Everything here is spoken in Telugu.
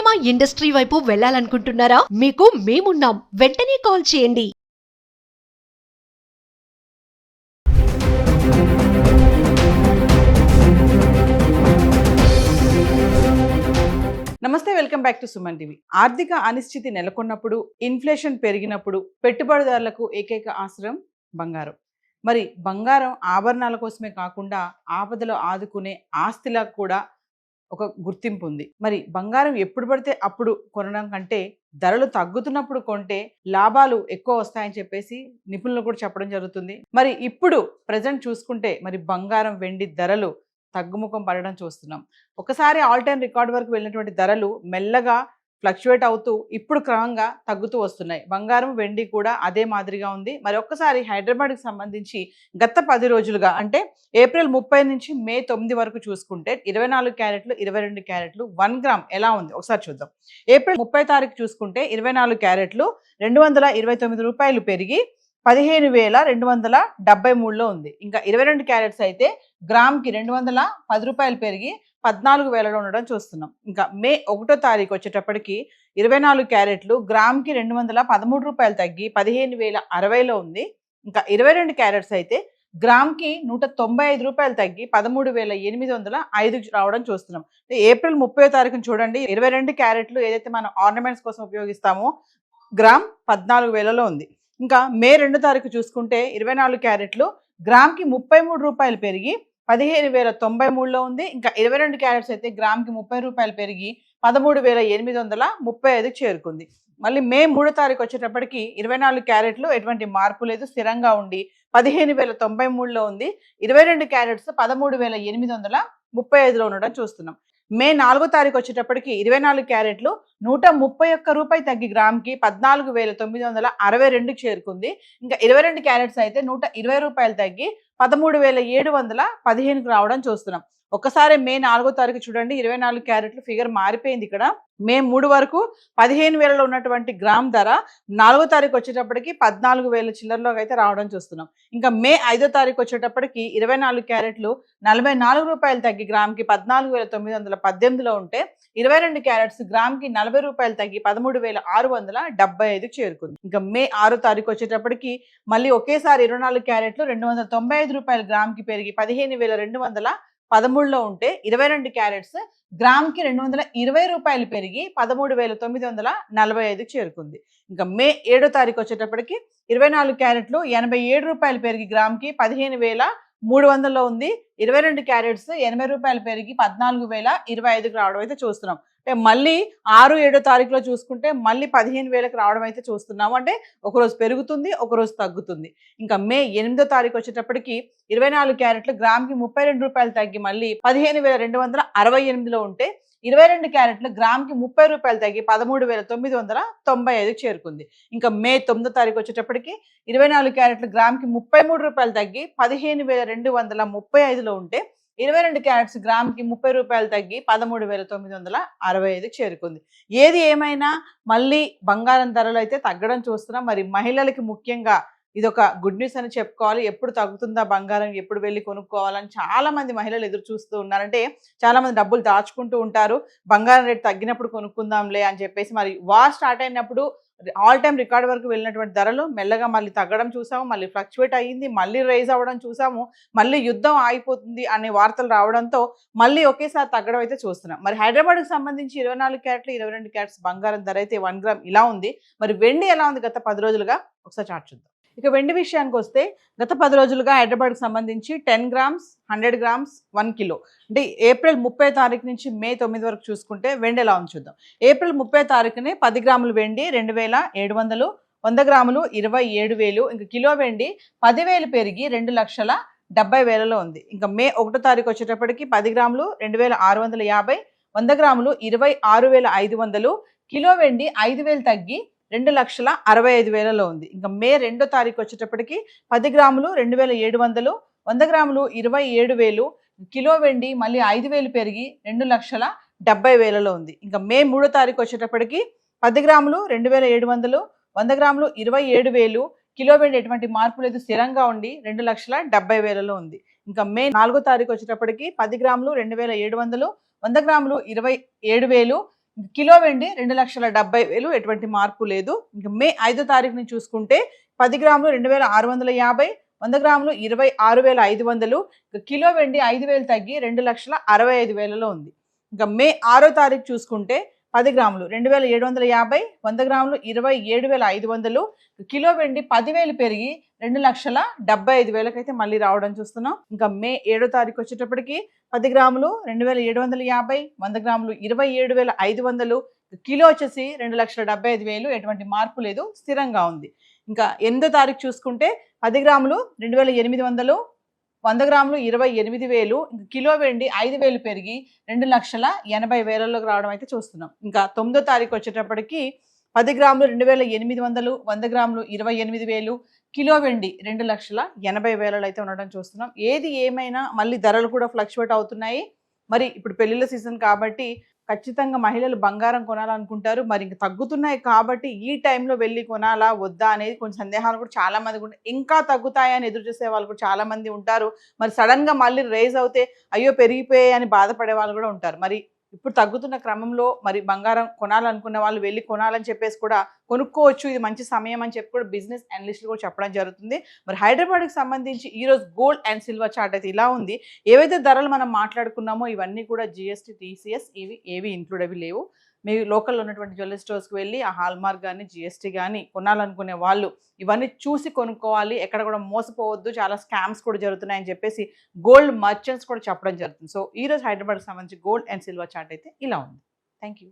సినిమా ఇండస్ట్రీ వైపు వెళ్ళాలనుకుంటున్నారా? మీకు మేమున్నాం. వెంటనే కాల్ చేయండి. నమస్తే, welcome back to Suman TV. ఆర్థిక అనిశ్చితి నెలకొన్నప్పుడు, ఇన్ఫ్లేషన్ పెరిగినప్పుడు పెట్టుబడిదారులకు ఏకైక ఆశ్రయం బంగారం. మరి బంగారం ఆభరణాల కోసమే కాకుండా ఆపదలో ఆదుకునే ఆస్తిలా కూడా ఒక గుర్తింపు ఉంది. మరి బంగారం ఎప్పుడు పడితే అప్పుడు కొనడం కంటే ధరలు తగ్గుతున్నప్పుడు కొంటే లాభాలు ఎక్కువ వస్తాయని చెప్పేసి నిపుణులు కూడా చెప్పడం జరుగుతుంది. మరి ఇప్పుడు ప్రజెంట్ చూసుకుంటే మరి బంగారం, వెండి ధరలు తగ్గుముఖం పడడం చూస్తున్నాం. ఒకసారి ఆల్ టైమ్ రికార్డ్ వరకు వెళ్ళినటువంటి ధరలు మెల్లగా ఫ్లక్చువేట్ అవుతూ ఇప్పుడు క్రమంగా తగ్గుతూ వస్తున్నాయి. బంగారం, వెండి కూడా అదే మాదిరిగా ఉంది. మరి ఒక్కసారి హైదరాబాద్కి సంబంధించి గత 10 రోజులుగా అంటే ఏప్రిల్ 30 నుంచి మే 9 వరకు చూసుకుంటే 24 క్యారెట్లు, 22 క్యారెట్లు 1 గ్రామ్ ఎలా ఉంది ఒకసారి చూద్దాం. ఏప్రిల్ 30 తారీఖు చూసుకుంటే 24 క్యారెట్లు 229 రూపాయలు పెరిగి 15,273లో ఉంది. ఇంకా 22 క్యారెట్స్ అయితే గ్రామ్కి 210 రూపాయలు పెరిగి 14,000లో ఉండడం చూస్తున్నాం. ఇంకా మే 1 తారీఖు వచ్చేటప్పటికి 24 క్యారెట్లు గ్రామ్కి 213 రూపాయలు తగ్గి 15,060లో ఉంది. ఇంకా 22 క్యారెట్స్ అయితే గ్రామ్కి 195 రూపాయలు తగ్గి 13,805 రావడం చూస్తున్నాం. ఏప్రిల్ 30 తారీఖున చూడండి, 22 క్యారెట్లు ఏదైతే మనం ఆర్నమెంట్స్ కోసం ఉపయోగిస్తామో గ్రామ్ 14,000లో ఉంది. ఇంకా మే 2 తారీఖు చూసుకుంటే 24 క్యారెట్లు గ్రామ్కి 33 రూపాయలు పెరిగి 15,093లో ఉంది. ఇంకా 22 క్యారెట్స్ అయితే గ్రామ్కి 30 రూపాయలు పెరిగి 13,835 చేరుకుంది. మళ్ళీ మే 3 తారీఖు వచ్చేటప్పటికి 24 క్యారెట్లు ఎటువంటి మార్పు లేదు, స్థిరంగా ఉండి 15,093లో ఉంది. 22 క్యారెట్స్ 13,835లో ఉండడం చూస్తున్నాం. మే 4 తారీఖు వచ్చేటప్పటికి 24 క్యారెట్లు 131 రూపాయి తగ్గి గ్రామ్కి 14,962 చేరుకుంది. ఇంకా 22 క్యారెట్స్ అయితే 120 రూపాయలు తగ్గి 13,715కు రావడం చూస్తున్నాం. ఒక్కసారి మే 4 తారీఖు చూడండి, 24 క్యారెట్లు ఫిగర్ మారిపోయింది. ఇక్కడ మే 3 వరకు 15,000లో ఉన్నటువంటి గ్రామ్ ధర 4 తారీఖు వచ్చేటప్పటికి 14,000 చిల్లరలోకి అయితే రావడం చూస్తున్నాం. ఇంకా మే 5 తారీఖు వచ్చేటప్పటికి 24 క్యారెట్లు 44 రూపాయలు తగ్గి గ్రామ్కి 14,918లో ఉంటే 22 క్యారెట్స్ గ్రామ్కి 40 రూపాయలు తగ్గి 13,675 చేరుకుంది. ఇంకా మే 6 తారీఖు వచ్చేటప్పటికి మళ్ళీ ఒకేసారి 24 క్యారెట్లు 295 రూపాయలు గ్రామ్కి పెరిగి 15,213లో ఉంటే 22 క్యారెట్స్ గ్రామ్కి 220 రూపాయలు పెరిగి 13,945 చేరుకుంది. ఇంకా మే 7 తారీఖు వచ్చేటప్పటికి 24 క్యారెట్లు 87 రూపాయలు పెరిగి గ్రామ్కి 15,300లో ఉంది. 22 క్యారెట్స్ 80 రూపాయలు పెరిగి 14,025కు రావడం అయితే చూస్తున్నాం. అంటే మళ్ళీ 6, 7 తారీఖులో చూసుకుంటే మళ్ళీ 15,000కు రావడం అయితే చూస్తున్నాము. అంటే ఒకరోజు పెరుగుతుంది, ఒకరోజు తగ్గుతుంది. ఇంకా మే 8 తారీఖు వచ్చేటప్పటికి 24 క్యారెట్లు గ్రామ్కి 32 రూపాయలు తగ్గి మళ్ళీ 15,268లో ఉంటే 22 క్యారెట్లు గ్రామ్కి 30 రూపాయలు తగ్గి 13,995 చేరుకుంది. ఇంకా మే 9 తారీఖు వచ్చేటప్పటికి 24 క్యారెట్లు గ్రామ్కి 33 రూపాయలు తగ్గి 15,235లో ఉంటే 22 క్యారెట్స్ గ్రామ్కి 30 రూపాయలు తగ్గి 13,965 చేరుకుంది. ఏది ఏమైనా మళ్ళీ బంగారం ధరలు అయితే తగ్గడం చూస్తున్నాం. మరి మహిళలకి ముఖ్యంగా ఇదొక గుడ్ న్యూస్ అని చెప్పుకోవాలి. ఎప్పుడు తగ్గుతుందా బంగారం, ఎప్పుడు వెళ్ళి కొనుక్కోవాలని చాలా మంది మహిళలు ఎదురు చూస్తూ ఉన్నారంటే చాలా మంది డబ్బులు దాచుకుంటూ ఉంటారు. బంగారం రేటు తగ్గినప్పుడు కొనుక్కుందాంలే అని చెప్పేసి. మరి వార్ స్టార్ట్ అయినప్పుడు ఆల్ టైమ్ రికార్డ్ వరకు వెళ్ళినటువంటి ధరలు మెల్లగా మళ్ళీ తగ్గడం చూసాము, మళ్ళీ ఫ్లక్చువేట్ అయ్యింది, మళ్ళీ రైజ్ అవ్వడం చూసాము, మళ్ళీ యుద్ధం ఆగిపోతుంది అనే వార్తలు రావడంతో మళ్ళీ ఒకేసారి తగ్గడం అయితే చూస్తున్నాం. మరి హైదరాబాద్కి సంబంధించి 24 క్యారెట్లు 22 క్యారెట్స్ బంగారం ధర అయితే 1 గ్రామ్ ఇలా ఉంది. మరి వెండి ఎలా ఉంది గత 10 రోజులుగా ఒకసారి చార్ట్ చూద్దాం. ఇక వెండి విషయానికి వస్తే గత 10 రోజులుగా హైదరాబాద్కి సంబంధించి 10 గ్రామ్స్, 100 గ్రామ్స్, 1 కిలో అంటే ఏప్రిల్ 30 తారీఖు నుంచి మే 9 వరకు చూసుకుంటే వెండి ఎలా ఉంది చూద్దాం. ఏప్రిల్ 30 తారీఖునే 10 గ్రాములు వెండి 2,700, 100 గ్రాములు 27,000, ఇంకా కిలో వెండి 10,000 పెరిగి 2,70,000లో ఉంది. ఇంకా మే 1 తారీఖు వచ్చేటప్పటికి 10 గ్రాములు 2,650, 100 గ్రాములు 26,500, కిలో వెండి 5,000 తగ్గి 2,65,000లో ఉంది. ఇంకా మే 2 తారీఖు వచ్చేటప్పటికి 10 గ్రాములు 2,700, 100 గ్రాములు 27,000, కిలో వెండి మళ్ళీ 5,000 పెరిగి 2,70,000లో ఉంది. ఇంకా మే 3 తారీఖు వచ్చేటప్పటికి 10 గ్రాములు 2,700, 100 గ్రాములు 27,000, కిలో వెండి ఎటువంటి మార్పు లేదు, స్థిరంగా ఉండి 2,70,000లో ఉంది. ఇంకా మే 4 తారీఖు వచ్చేటప్పటికి 10 గ్రాములు 2,700, 100 గ్రాములు 27,000, కిలో వెండి 2,70,000, ఎటువంటి మార్పు లేదు. ఇంకా మే 5వ తారీఖు నుంచి చూసుకుంటే 10 గ్రాములు 2,650, 100 గ్రాములు 26,500, కిలో వెండి 5,000 తగ్గి 2,65,000లో ఉంది. ఇంకా మే 6వ తారీఖు చూసుకుంటే 10 గ్రాములు 2,750, 100 గ్రాములు 27,500, కిలో వెండి 10,000 పెరిగి 2,75,000 అయితే మళ్ళీ రావడం చూస్తున్నాం. ఇంకా మే 7వ తారీఖు వచ్చేటప్పటికి 10 గ్రాములు 2,750, 100 గ్రాములు 27,500, కిలో వచ్చేసి 2,75,000, ఎటువంటి మార్పు లేదు, స్థిరంగా ఉంది. ఇంకా 8వ తారీఖు చూసుకుంటే 10 గ్రాములు 2,800, 100 గ్రాములు 28,000, కిలో వెండి 5,000 పెరిగి 2,80,000లోకి రావడం అయితే చూస్తున్నాం. ఇంకా 9వ తారీఖు వచ్చేటప్పటికి 10 గ్రాములు 2,800, 100 గ్రాములు 28,000, కిలో వెండి 2,80,000 అయితే ఉండడం చూస్తున్నాం. ఏది ఏమైనా మళ్ళీ ధరలు కూడా ఫ్లక్చువేట్ అవుతున్నాయి. మరి ఇప్పుడు పెళ్లిళ్ళ సీజన్ కాబట్టి ఖచ్చితంగా మహిళలు బంగారం కొనాలనుకుంటారు. మరి ఇంక తగ్గుతున్నాయి కాబట్టి ఈ టైంలో వెళ్ళి కొనాలా వద్దా అనేది కొంచెం సందేహాలు కూడా చాలా మందికి ఉంటాయి. ఇంకా తగ్గుతాయని ఎదురు చూసే వాళ్ళు కూడా చాలా మంది ఉంటారు. మరి సడన్గా మళ్ళీ రైజ్ అవుతే అయ్యో పెరిగిపోయాయి అని బాధపడే వాళ్ళు కూడా ఉంటారు. మరి ఇప్పుడు తగ్గుతున్న క్రమంలో మరి బంగారం కొనాలనుకున్న వాళ్ళు వెళ్ళి కొనాలని చెప్పేసి కూడా కొనుక్కోవచ్చు, ఇది మంచి సమయం అని చెప్పి కూడా బిజినెస్ అనలిస్టులు కూడా చెప్పడం జరుగుతుంది. మరి హైదరాబాద్కి సంబంధించి ఈరోజు గోల్డ్ అండ్ సిల్వర్ చార్ట్ అయితే ఇలా ఉంది. ఏవైతే ధరలు మనం మాట్లాడుకున్నామో ఇవన్నీ కూడా జిఎస్టీ, టీసీఎస్ ఏవి ఇంక్లూడ్ అవి లేవు. మీరు లోకల్లో ఉన్నటువంటి జ్యువెలరీ స్టోర్స్కి వెళ్ళి ఆ హాల్మార్క్ కానీ జిఎస్టీ కానీ కొనాలనుకునే వాళ్ళు ఇవన్నీ చూసి కొనుక్కోవాలి, ఎక్కడ కూడా మోసపోవద్దు, చాలా స్కామ్స్ కూడా జరుగుతున్నాయని చెప్పేసి గోల్డ్ మర్చెంట్స్ కూడా చెప్పడం జరుగుతుంది. సో ఈరోజు హైదరాబాద్కి సంబంధించి గోల్డ్ అండ్ సిల్వర్ చార్ట్ అయితే ఇలా ఉంది. Thank you.